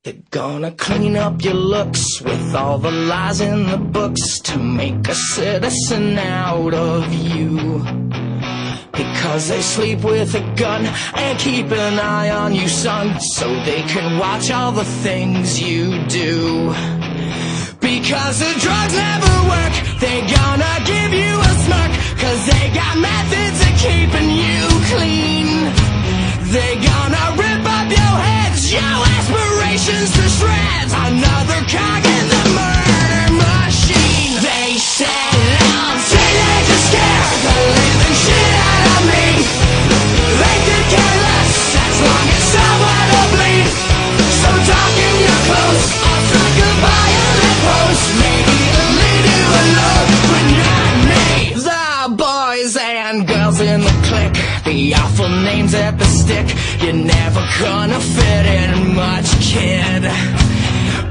They're gonna clean up your looks with all the lies in the books to make a citizen out of you. Because they sleep with a gun and keep an eye on you, son, so they can watch all the things you do. Because the drugs never work, they gonna give you a smirk, cause they got methods of keeping you clean. They gonna rip up your heads, your aspirations to shreds, another cog in the murder machine. They said I'm teenagers scare the living shit out of me. They could care less as long as someone will bleed. So darken your clothes, I'll strike a violent pose. Maybe it'll lead you alone, but not me. The boys and girls in the clique, the awful names at the stick. You're never gonna fit in much, kid.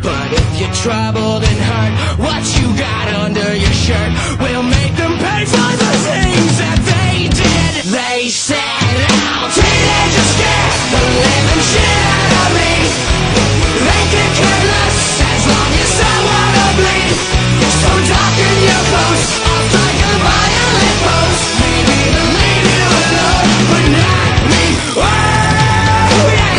But if you're troubled and hurt, what you got under your shirt will make them pay for the things that they did. They said I'm teenagers scared the living shit out of me. They could care less as long as someone will bleed. So darken your clothes, I'll strike a violent pose. Maybe it'll leave you alone, but not me. Oh, yeah.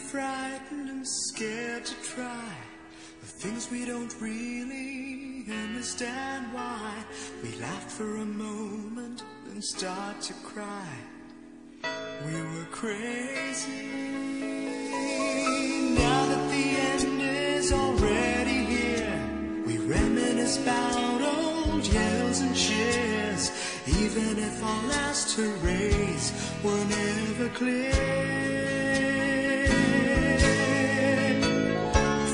frightened and scared to try the things we don't really understand why. We laughed for a moment, then start to cry. We were crazy. Now that the end is already here, we reminisce about old yells and cheers, even if our last hurrays were never clear.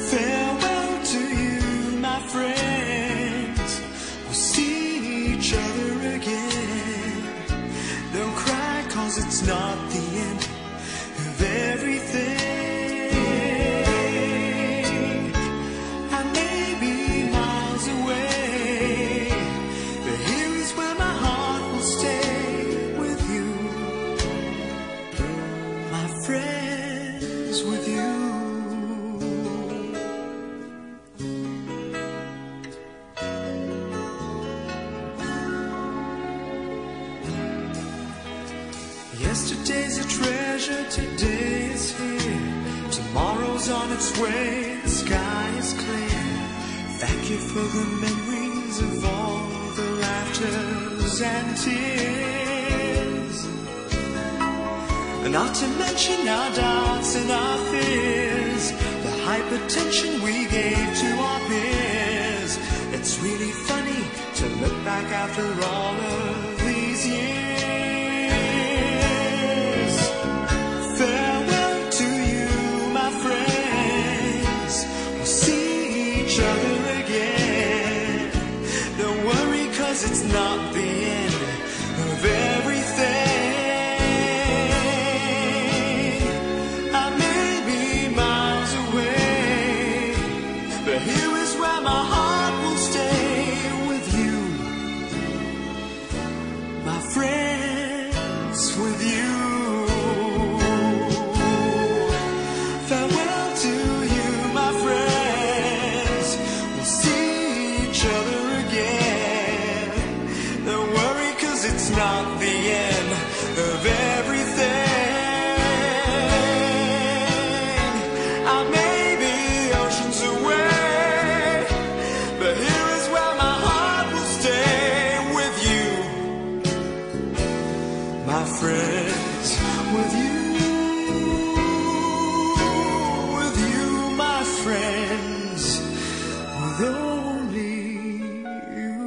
Farewell to you, my friends. We'll see each other again. Don't cry, 'cause it's not the end of everything. I may be miles away, but here is where my heart will stay with you, my friends, with you. Yesterday's a treasure, today is here. Tomorrow's on its way, the sky is clear. Thank you for the memories of all the laughters and tears, and not to mention our doubts and our fears, the hypertension we gave to our peers. It's really funny to look back after all of these years. Farewell to you, my friends. We'll see each other again. Don't worry, 'cause it's not the end of everything. I may be miles away, but here is where my heart will stay with you, my friends, with you. Farewell to you, my friends. We'll see each other again. Don't worry, 'cause it's not the end of everything. I may be oceans away, but here is where my heart will stay with you, my friends, with you. Friends, with only you.